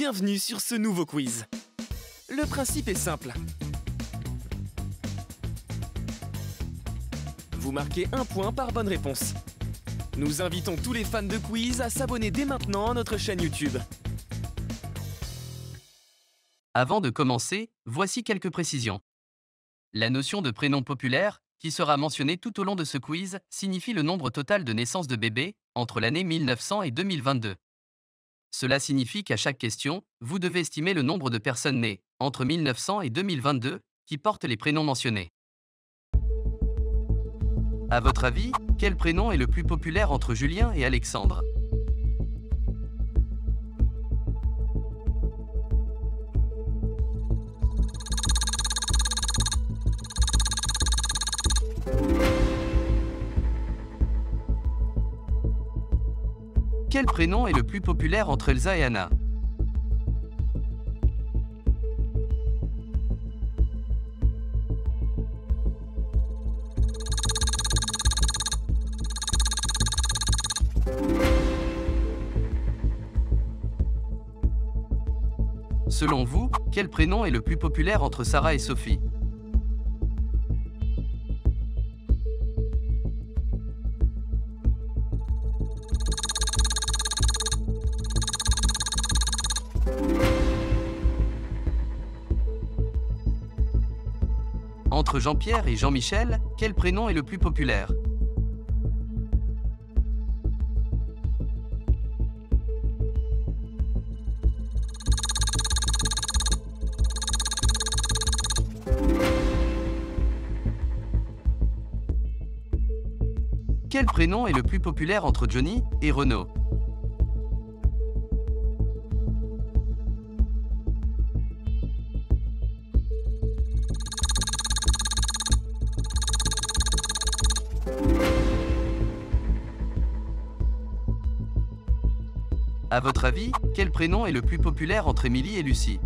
Bienvenue sur ce nouveau quiz. Le principe est simple. Vous marquez un point par bonne réponse. Nous invitons tous les fans de quiz à s'abonner dès maintenant à notre chaîne YouTube. Avant de commencer, voici quelques précisions. La notion de prénom populaire, qui sera mentionnée tout au long de ce quiz, signifie le nombre total de naissances de bébés entre l'année 1900 et 2022. Cela signifie qu'à chaque question, vous devez estimer le nombre de personnes nées entre 1900 et 2022 qui portent les prénoms mentionnés. À votre avis, quel prénom est le plus populaire entre Julien et Alexandre ? Quel prénom est le plus populaire entre Elsa et Anna ? Selon vous, quel prénom est le plus populaire entre Sarah et Sophie ? Entre Jean-Pierre et Jean-Michel, quel prénom est le plus populaire ? Quel prénom est le plus populaire entre Johnny et Renaud ? À votre avis, quel prénom est le plus populaire entre Émilie et Lucie ?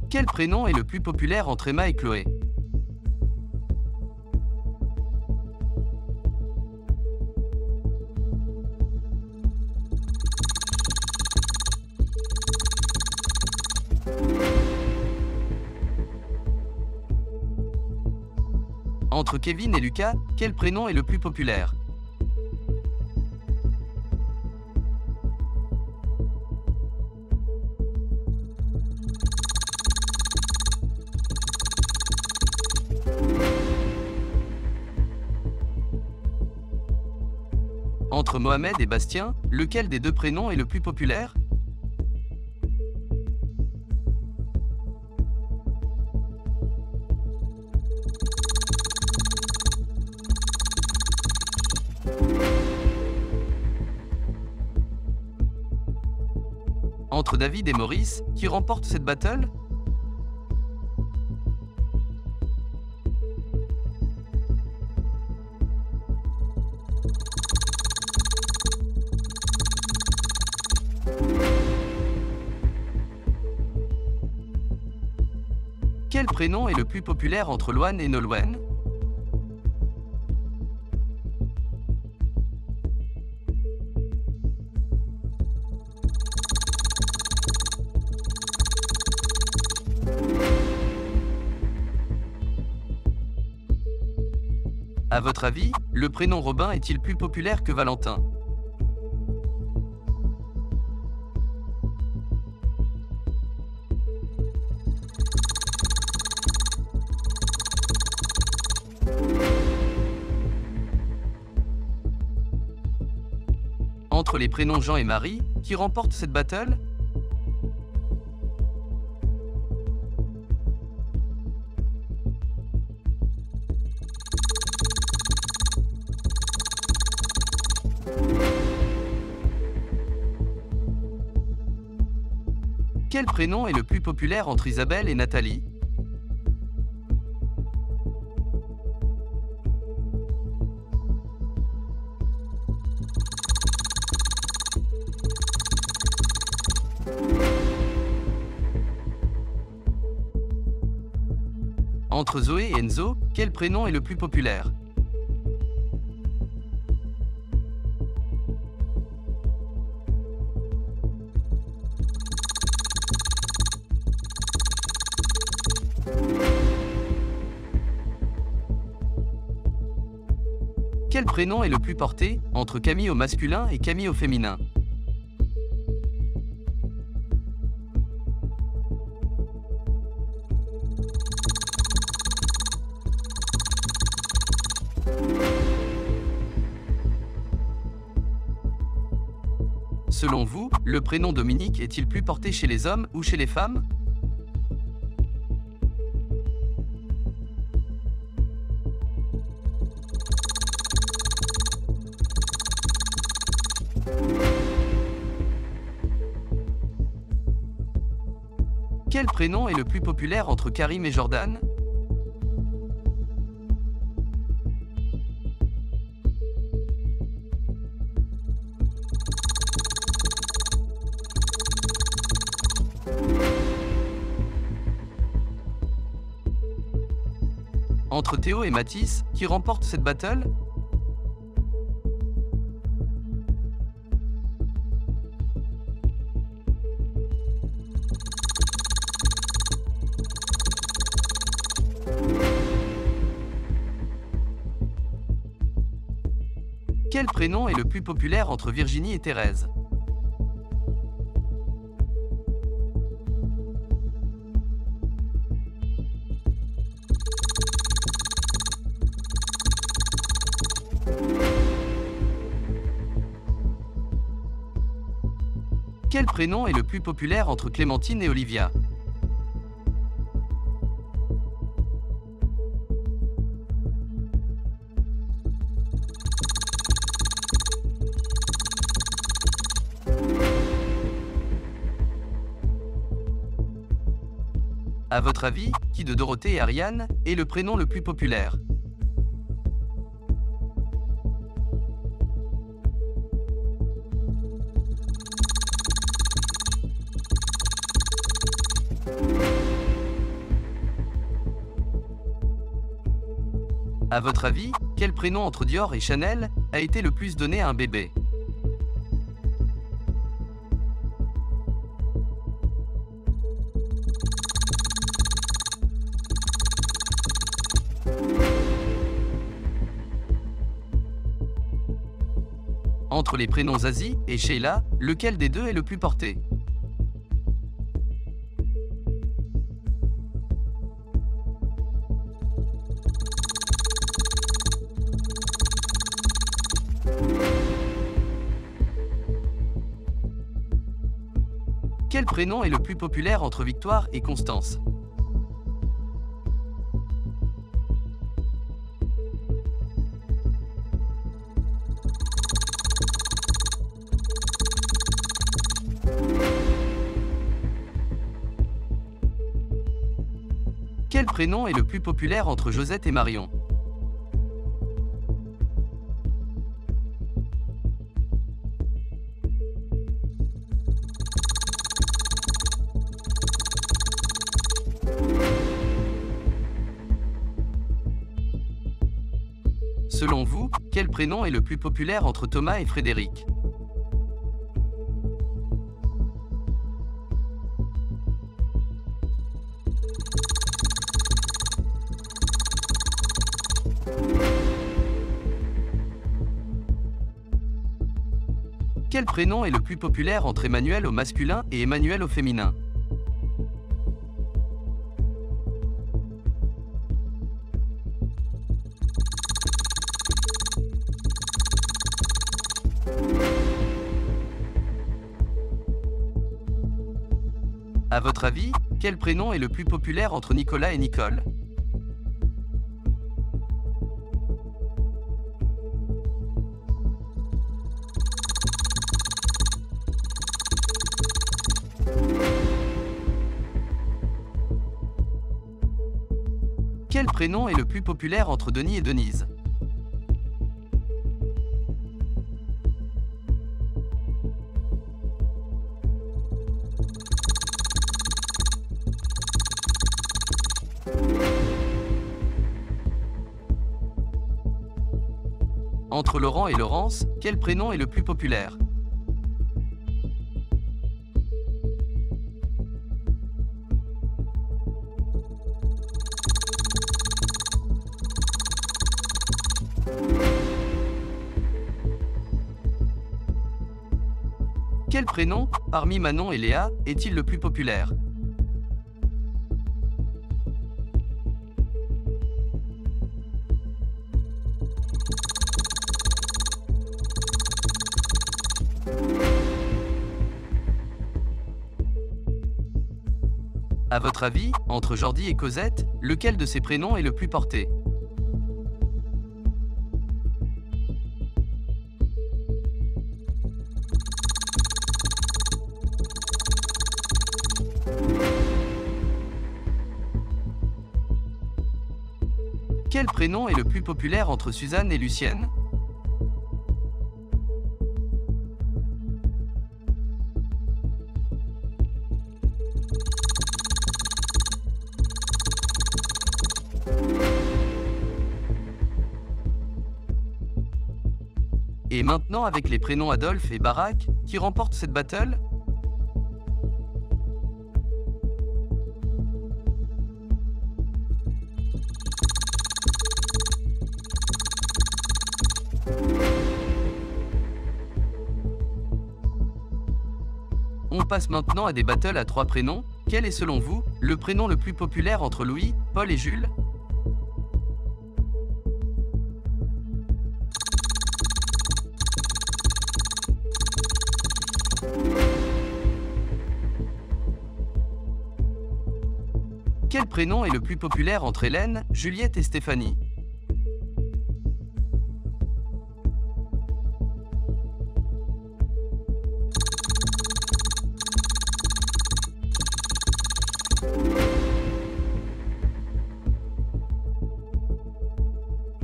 Quel prénom est le plus populaire entre Emma et Chloé ? Entre Kevin et Lucas, quel prénom est le plus populaire ? Entre Mohamed et Bastien, lequel des deux prénoms est le plus populaire ? Entre David et Maurice, qui remporte cette battle ? Quel prénom est le plus populaire entre Loane et Nolwenn ? À votre avis, le prénom Robin est-il plus populaire que Valentin ? Entre les prénoms Jean et Marie, qui remporte cette battle ? Quel prénom est le plus populaire entre Isabelle et Nathalie ? Entre Zoé et Enzo, quel prénom est le plus populaire? Quel prénom est le plus porté, entre Camille au masculin et Camille au féminin? Selon vous, le prénom Dominique est-il plus porté chez les hommes ou chez les femmes? Quel prénom est le plus populaire entre Karim et Jordan? Entre Théo et Mathis, qui remporte cette battle? Quel prénom est le plus populaire entre Virginie et Thérèse? Quel prénom est le plus populaire entre Clémentine et Olivia? À votre avis, qui de Dorothée et Ariane est le prénom le plus populaire? À votre avis, quel prénom entre Dior et Chanel a été le plus donné à un bébé? Entre les prénoms Zazie et Sheila, lequel des deux est le plus porté? Quel prénom est le plus populaire entre Victoire et Constance? Quel prénom est le plus populaire entre Josette et Marion? Selon vous, quel prénom est le plus populaire entre Thomas et Frédéric? Quel prénom est le plus populaire entre Emmanuel au masculin et Emmanuel au féminin? À votre avis, quel prénom est le plus populaire entre Nicolas et Nicole? Quel prénom est le plus populaire entre Denis et Denise? Entre Laurent et Laurence, quel prénom est le plus populaire? Quel prénom, parmi Manon et Léa, est-il le plus populaire? À votre avis, entre Jordi et Cosette, lequel de ces prénoms est le plus porté? Quel prénom est le plus populaire entre Suzanne et Lucienne? Et maintenant avec les prénoms Adolphe et Barack, qui remportent cette battle? On passe maintenant à des battles à 3 prénoms. Quel est selon vous, le prénom le plus populaire entre Louis, Paul et Jules? Quel prénom est le plus populaire entre Hélène, Juliette et Stéphanie?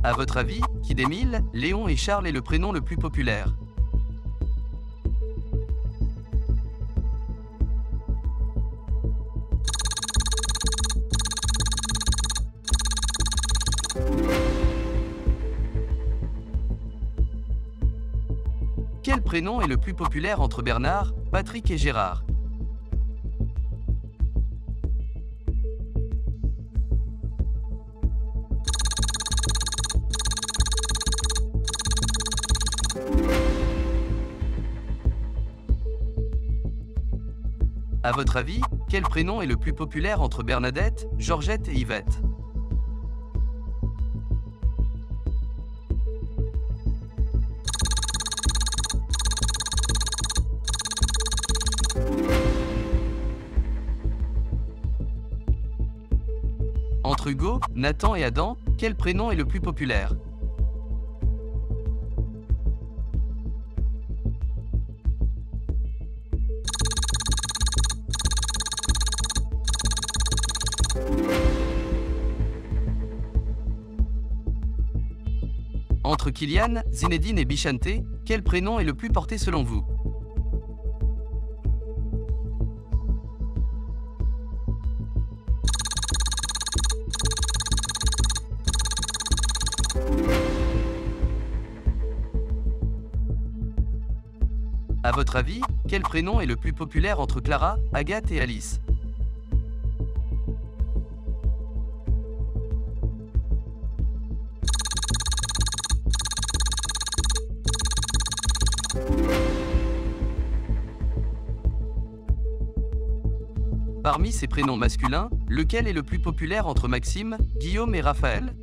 À votre avis, qui d'Émile, Léon et Charles est le prénom le plus populaire? Quel prénom est le plus populaire entre Bernard, Patrick et Gérard? À votre avis, quel prénom est le plus populaire entre Bernadette, Georgette et Yvette? Entre Hugo, Nathan et Adam, quel prénom est le plus populaire? Entre Kylian, Zinedine et Bichante, quel prénom est le plus porté selon vous? À votre avis, quel prénom est le plus populaire entre Clara, Agathe et Alice? Parmi ces prénoms masculins, lequel est le plus populaire entre Maxime, Guillaume et Raphaël?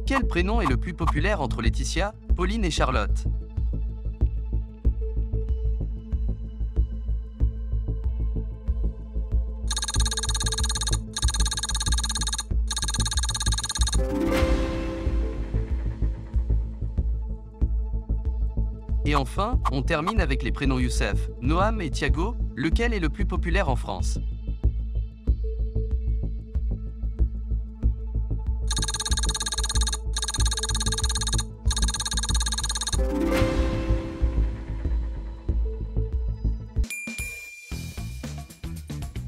Quel prénom est le plus populaire entre Laetitia, Pauline et Charlotte? Et enfin, on termine avec les prénoms Youssef, Noam et Thiago, lequel est le plus populaire en France?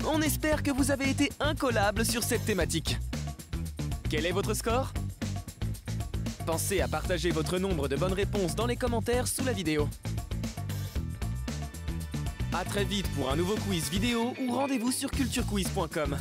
On espère que vous avez été incollables sur cette thématique. Quel est votre score? Pensez à partager votre nombre de bonnes réponses dans les commentaires sous la vidéo. A très vite pour un nouveau quiz vidéo ou rendez-vous sur culturequiz.com.